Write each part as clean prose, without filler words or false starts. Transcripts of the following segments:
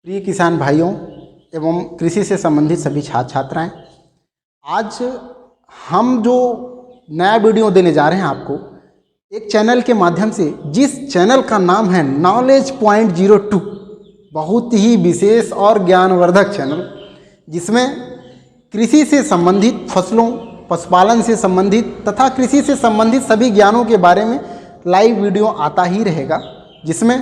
प्रिय किसान भाइयों एवं कृषि से संबंधित सभी छात्र छात्राएं, आज हम जो नया वीडियो देने जा रहे हैं आपको एक चैनल के माध्यम से, जिस चैनल का नाम है नॉलेज पॉइंट 02। बहुत ही विशेष और ज्ञानवर्धक चैनल, जिसमें कृषि से संबंधित, फसलों, पशुपालन से संबंधित तथा कृषि से संबंधित सभी ज्ञानों के बारे में लाइव वीडियो आता ही रहेगा। जिसमें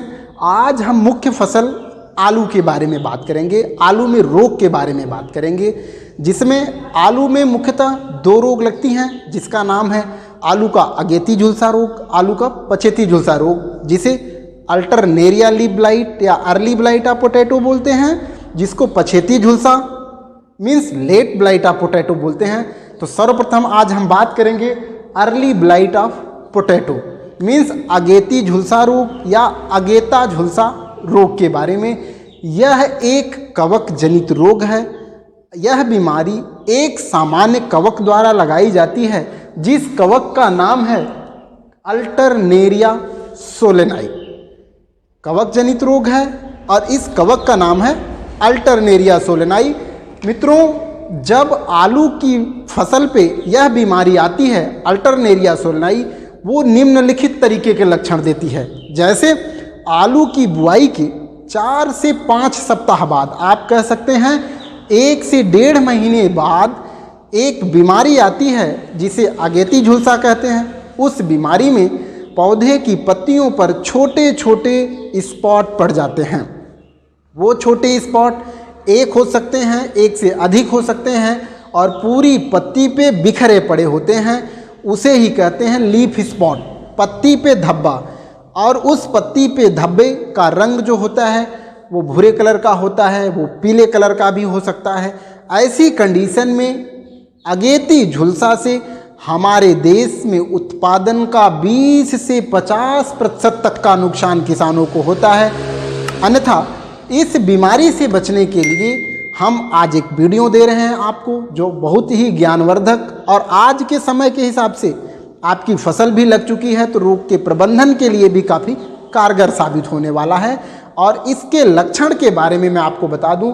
आज हम मुख्य फसल आलू के बारे में बात करेंगे, आलू में रोग के बारे में बात करेंगे, जिसमें आलू में मुख्यतः दो रोग लगती हैं, जिसका नाम है आलू का अगेती झुलसा रोग, आलू का पछेती झुलसा रोग, जिसे अल्टरनेरिया लीफ ब्लाइट या अर्ली ब्लाइट ऑफ पोटैटो बोलते हैं, जिसको पछेती झुलसा means late blight of potato बोलते हैं। तो सर्वप्रथम आज हम बात करेंगे early blight of potato means अगेती झुलसा रोग या अगेता झुलसा रोग के बारे में। यह एक कवक जनित रोग है। यह बीमारी एक सामान्य कवक द्वारा लगाई जाती है, जिस कवक का नाम है अल्टरनेरिया सोलेनाई। कवक जनित रोग है और इस कवक का नाम है अल्टरनेरिया सोलेनाई। मित्रों, जब आलू की फसल पे यह बीमारी आती है अल्टरनेरिया सोलेनाई, वो निम्नलिखित तरीके के लक्षण देती है। जैसे आलू की बुआई के 4 से 5 सप्ताह बाद, आप कह सकते हैं 1 से 1.5 महीने बाद, एक बीमारी आती है जिसे अगेती झुलसा कहते हैं। उस बीमारी में पौधे की पत्तियों पर छोटे छोटे स्पॉट पड़ जाते हैं। वो छोटे स्पॉट एक हो सकते हैं, एक से अधिक हो सकते हैं और पूरी पत्ती पे बिखरे पड़े होते हैं। उसे ही कहते हैं लीफ स्पॉट, पत्ती पे धब्बा। और उस पत्ती पे धब्बे का रंग जो होता है वो भूरे कलर का होता है, वो पीले कलर का भी हो सकता है। ऐसी कंडीशन में अगेती झुलसा से हमारे देश में उत्पादन का 20 से 50% तक का नुकसान किसानों को होता है। अन्यथा इस बीमारी से बचने के लिए हम आज एक वीडियो दे रहे हैं आपको, जो बहुत ही ज्ञानवर्धक और आज के समय के हिसाब से आपकी फसल भी लग चुकी है तो रोग के प्रबंधन के लिए भी काफ़ी कारगर साबित होने वाला है। और इसके लक्षण के बारे में मैं आपको बता दूं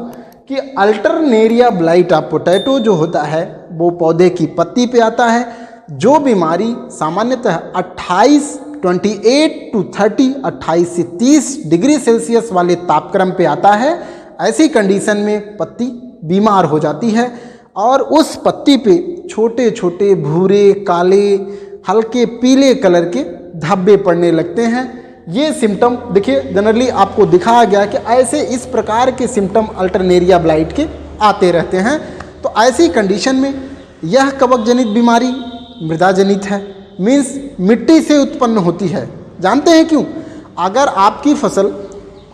कि अल्टरनेरिया ब्लाइट ऑफ पोटैटो जो होता है वो पौधे की पत्ती पे आता है। जो बीमारी सामान्यतः 28 to 30 से 30 डिग्री सेल्सियस वाले तापक्रम पे आता है। ऐसी कंडीशन में पत्ती बीमार हो जाती है और उस पत्ती पे छोटे छोटे भूरे, काले, हल्के पीले कलर के धब्बे पड़ने लगते हैं। ये सिम्टम देखिए, जनरली आपको दिखाया गया कि ऐसे इस प्रकार के सिम्टम अल्टरनेरिया ब्लाइट के आते रहते हैं। तो ऐसी कंडीशन में यह कवक जनित बीमारी मृदा जनित है, मीन्स मिट्टी से उत्पन्न होती है। जानते हैं क्यों? अगर आपकी फसल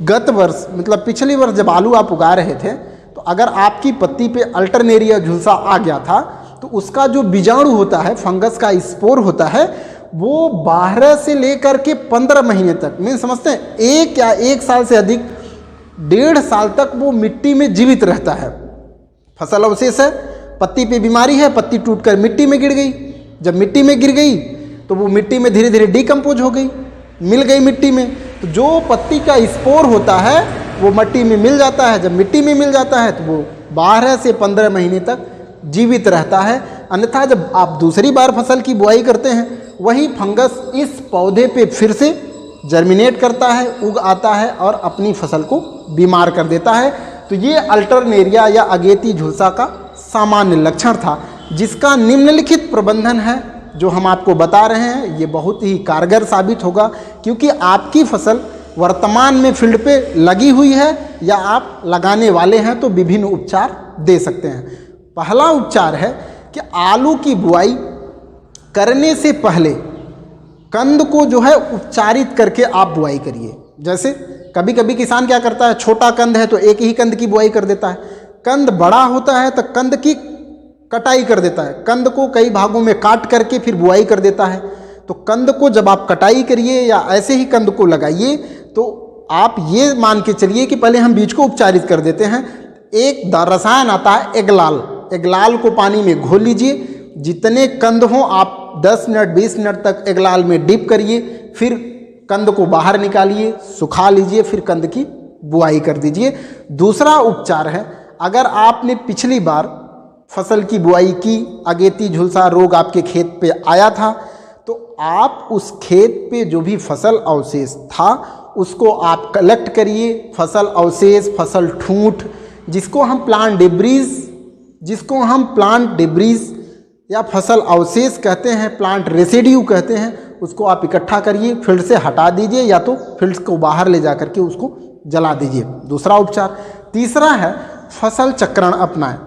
गत वर्ष मतलब पिछले वर्ष जब आलू आप उगा रहे थे, तो अगर आपकी पत्ती पे अल्टरनेरिया झुलसा आ गया था तो उसका जो बीजाणु होता है, फंगस का स्पोर होता है, वो 12 से लेकर के 15 महीने तक, मीन समझते हैं 1 या 1 साल से अधिक, 1.5 साल तक वो मिट्टी में जीवित रहता है। फसल अवशेष है, पत्ती पे बीमारी है, पत्ती टूटकर मिट्टी में गिर गई। जब मिट्टी में गिर गई तो वो मिट्टी में धीरे धीरे डिकम्पोज हो गई, मिल गई मिट्टी में। तो जो पत्ती का स्पोर होता है वो मिट्टी में मिल जाता है। जब मिट्टी में मिल जाता है तो वो 12 से 15 महीने तक जीवित रहता है। अन्यथा जब आप दूसरी बार फसल की बुआई करते हैं, वही फंगस इस पौधे पे फिर से जर्मिनेट करता है, उग आता है और अपनी फसल को बीमार कर देता है। तो ये अल्टरनेरिया या अगेती झुलसा का सामान्य लक्षण था, जिसका निम्नलिखित प्रबंधन है जो हम आपको बता रहे हैं। ये बहुत ही कारगर साबित होगा, क्योंकि आपकी फसल वर्तमान में फील्ड पे लगी हुई है या आप लगाने वाले हैं, तो विभिन्न उपचार दे सकते हैं। पहला उपचार है कि आलू की बुआई करने से पहले कंद को जो है उपचारित करके आप बुआई करिए। जैसे कभी कभी किसान क्या करता है, छोटा कंद है तो एक ही कंद की बुआई कर देता है। कंद बड़ा होता है तो कंद की कटाई कर देता है, कंद को कई भागों में काट करके फिर बुआई कर देता है। तो कंद को जब आप कटाई करिए या ऐसे ही कंद को लगाइए, तो आप ये मान के चलिए कि पहले हम बीज को उपचारित कर देते हैं। एक रसायन आता है एगलाल, एगलाल को पानी में घोल लीजिए। जितने कंद हों आप 10 मिनट 20 मिनट तक एगलाल में डिप करिए, फिर कंद को बाहर निकालिए, सुखा लीजिए, फिर कंद की बुआई कर दीजिए। दूसरा उपचार है, अगर आपने पिछली बार फसल की बुआई की, अगेती झुलसा रोग आपके खेत पे आया था, तो आप उस खेत पे जो भी फसल अवशेष था उसको आप कलेक्ट करिए। फसल अवशेष, फसल ठूंठ, जिसको हम प्लांट डेब्रीज या फसल अवशेष कहते हैं, प्लांट रेसिड्यू कहते हैं, उसको आप इकट्ठा करिए, फील्ड से हटा दीजिए या तो फील्ड को बाहर ले जा करके उसको जला दीजिए। दूसरा उपचार। तीसरा है फसल चक्रण अपनाएं।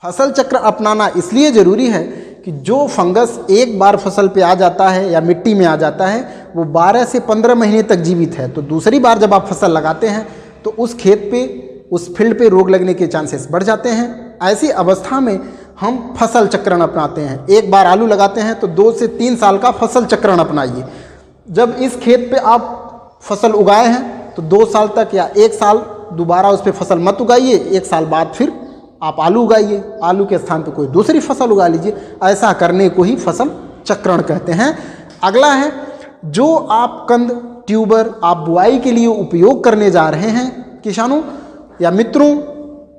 फसल चक्र अपनाना इसलिए ज़रूरी है कि जो फंगस एक बार फसल पे आ जाता है या मिट्टी में आ जाता है वो 12 से 15 महीने तक जीवित है। तो दूसरी बार जब आप फसल लगाते हैं तो उस खेत पे, उस फील्ड पे रोग लगने के चांसेस बढ़ जाते हैं। ऐसी अवस्था में हम फसल चक्रण अपनाते हैं। एक बार आलू लगाते हैं तो 2 से 3 साल का फसल चक्रण अपनाइए। जब इस खेत पे आप फसल उगाए हैं तो 2 साल तक या 1 साल दोबारा उस पर फसल मत उगाइए। 1 साल बाद फिर आप आलू उगाइए, आलू के स्थान पर कोई दूसरी फसल उगा लीजिए। ऐसा करने को ही फसल चक्रण कहते हैं। अगला है, जो आप कंद, ट्यूबर आप बुआई के लिए उपयोग करने जा रहे हैं किसानों या मित्रों,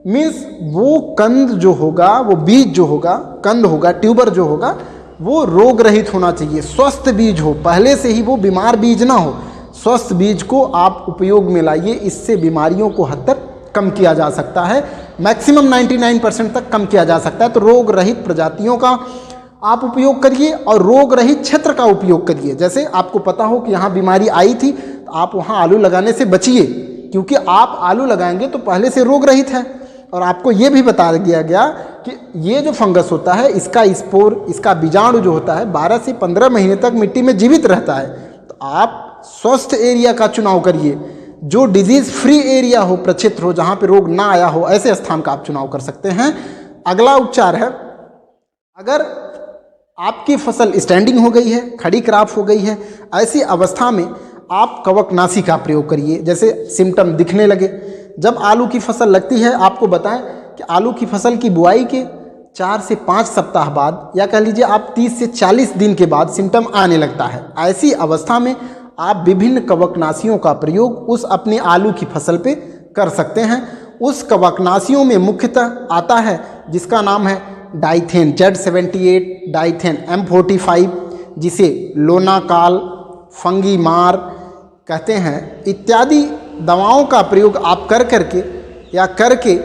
मीन्स वो कंद जो होगा, वो बीज जो होगा, कंद होगा, ट्यूबर जो होगा, वो रोग रहित होना चाहिए, स्वस्थ बीज हो, पहले से ही वो बीमार बीज ना हो। स्वस्थ बीज को आप उपयोग में लाइए, इससे बीमारियों को हद तक कम किया जा सकता है, मैक्सिमम 99% तक कम किया जा सकता है। तो रोग रहित प्रजातियों का आप उपयोग करिए और रोग रहित क्षेत्र का उपयोग करिए। जैसे आपको पता हो कि यहाँ बीमारी आई थी तो आप वहाँ आलू लगाने से बचिए, क्योंकि आप आलू लगाएंगे तो पहले से रोग रहित है। और आपको ये भी बता दिया गया कि ये जो फंगस होता है, इसका स्पोर, इसका बीजाणु जो होता है 12 से 15 महीने तक मिट्टी में जीवित रहता है। तो आप स्वस्थ एरिया का चुनाव करिए, जो डिजीज फ्री एरिया हो, प्रक्षेत्र हो, जहाँ पे रोग ना आया हो, ऐसे स्थान का आप चुनाव कर सकते हैं। अगला उपचार है, अगर आपकी फसल स्टैंडिंग हो गई है, खड़ी क्रॉप हो गई है, ऐसी अवस्था में आप कवकनाशी का प्रयोग करिए। जैसे सिम्टम दिखने लगे, जब आलू की फसल लगती है, आपको बताएं कि आलू की फसल की बुआई के 4 से 5 सप्ताह बाद, या कह लीजिए आप 30 से 40 दिन के बाद सिम्टम आने लगता है। ऐसी अवस्था में आप विभिन्न कवकनाशियों का प्रयोग उस अपने आलू की फसल पे कर सकते हैं। उस कवकनाशियों में मुख्यतः आता है जिसका नाम है डाइथेन Z78, डाइथेन M45, जिसे लोनाकाल, फंगीमार कहते हैं, इत्यादि दवाओं का प्रयोग आप करके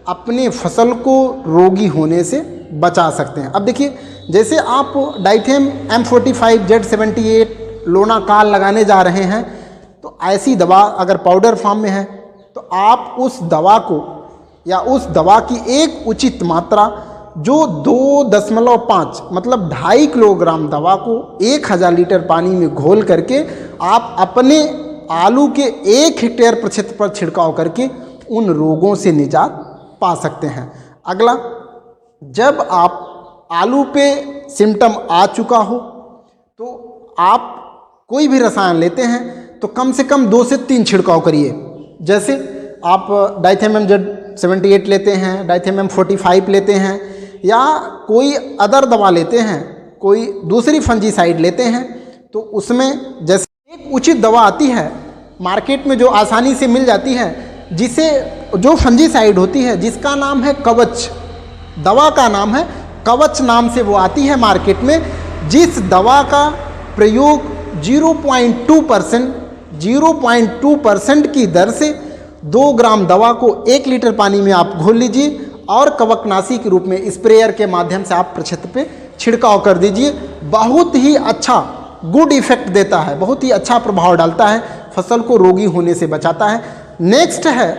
अपने फसल को रोगी होने से बचा सकते हैं। अब देखिए, जैसे आप डाइथेन M45, Z78, लोनाकाल लगाने जा रहे हैं, तो ऐसी दवा अगर पाउडर फॉर्म में है तो आप उस दवा को या उस दवा की एक उचित मात्रा, जो 2.5 मतलब 2.5 किलोग्राम दवा को 1000 लीटर पानी में घोल करके आप अपने आलू के 1 हेक्टेयर क्षेत्र पर छिड़काव करके उन रोगों से निजात पा सकते हैं। अगला, जब आप आलू पे सिम्टम आ चुका हो तो आप कोई भी रसायन लेते हैं तो कम से कम 2 से 3 छिड़काव करिए। जैसे आप डाइथेन Z78 लेते हैं, डाइथेन M45 लेते हैं, या कोई अदर दवा लेते हैं, कोई दूसरी फंजीसाइड लेते हैं, तो उसमें जैसे एक उचित दवा आती है मार्केट में जो आसानी से मिल जाती है, जिसे जो फंजीसाइड होती है जिसका नाम है कवच, दवा का नाम है कवच, नाम से वो आती है मार्केट में, जिस दवा का प्रयोग 0.2% की दर से 2 ग्राम दवा को 1 लीटर पानी में आप घोल लीजिए और कवकनाशी के रूप में स्प्रेयर के माध्यम से आप प्रक्षेत्र पे छिड़काव कर दीजिए। बहुत ही अच्छा गुड इफेक्ट देता है, बहुत ही अच्छा प्रभाव डालता है, फसल को रोगी होने से बचाता है। नेक्स्ट है,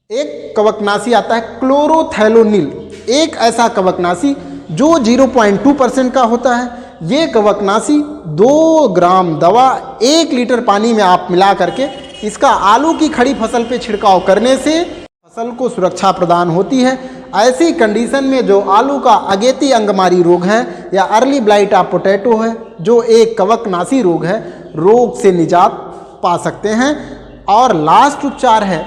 एक कवकनाशी आता है क्लोरोथैलोनिल, एक ऐसा कवकनाशी जो 0.2% का होता है। ये कवकनाशी 2 ग्राम दवा 1 लीटर पानी में आप मिला करके इसका आलू की खड़ी फसल पे छिड़काव करने से फसल को सुरक्षा प्रदान होती है। ऐसी कंडीशन में जो आलू का अगेती अंगमारी रोग है या अर्ली ब्लाइट ऑफ पोटैटो है, जो एक कवकनाशी रोग है, रोग से निजात पा सकते हैं। और लास्ट उपचार है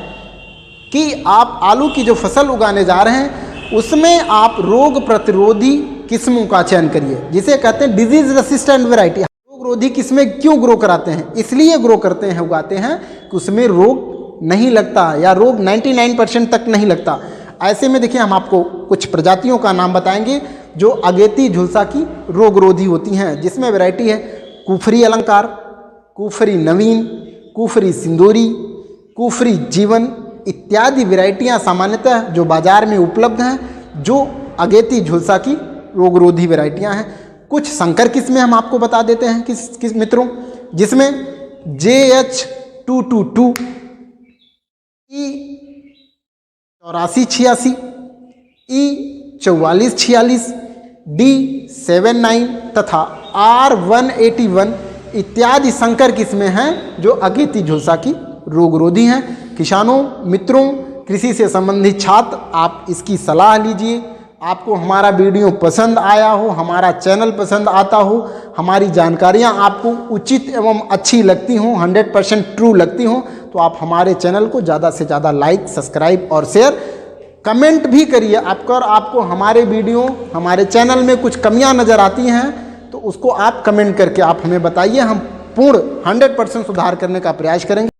कि आप आलू की जो फसल उगाने जा रहे हैं उसमें आप रोग प्रतिरोधी किस्मों का चयन करिए, जिसे कहते हैं डिजीज रेसिस्टेंट वैरायटी। रोग रोधी किस्में क्यों ग्रो कराते हैं? इसलिए ग्रो करते हैं, उगाते हैं कि उसमें रोग नहीं लगता या रोग 99% तक नहीं लगता। ऐसे में देखिए हम आपको कुछ प्रजातियों का नाम बताएंगे जो अगेती झुलसा की रोगरोधी होती हैं, जिसमें वैरायटी है कुफरी अलंकार, कुफरी नवीन, कुफरी सिंदूरी, कुफरी जीवन इत्यादि वैरायटियां सामान्यतः जो बाजार में उपलब्ध हैं जो अगेती झुलसा की रोगरोधी वैरायटियां हैं। कुछ संकर किस्में हम आपको बता देते हैं किस मित्रों, जिसमें JH222, E8486, E4446, D79 तथा R181 इत्यादि संकर किस्में हैं जो अगेती झुलसा की रोगरोधी हैं। किसानों, मित्रों, कृषि से संबंधित छात्र, आप इसकी सलाह लीजिए। आपको हमारा वीडियो पसंद आया हो, हमारा चैनल पसंद आता हो, हमारी जानकारियां आपको उचित एवं अच्छी लगती हों, 100% ट्रू लगती हों, तो आप हमारे चैनल को ज़्यादा से ज़्यादा लाइक, सब्सक्राइब और शेयर, कमेंट भी करिए। आपको हमारे वीडियो, हमारे चैनल में कुछ कमियां नज़र आती हैं तो उसको आप कमेंट करके आप हमें बताइए। हम पूर्ण 100% सुधार करने का प्रयास करेंगे।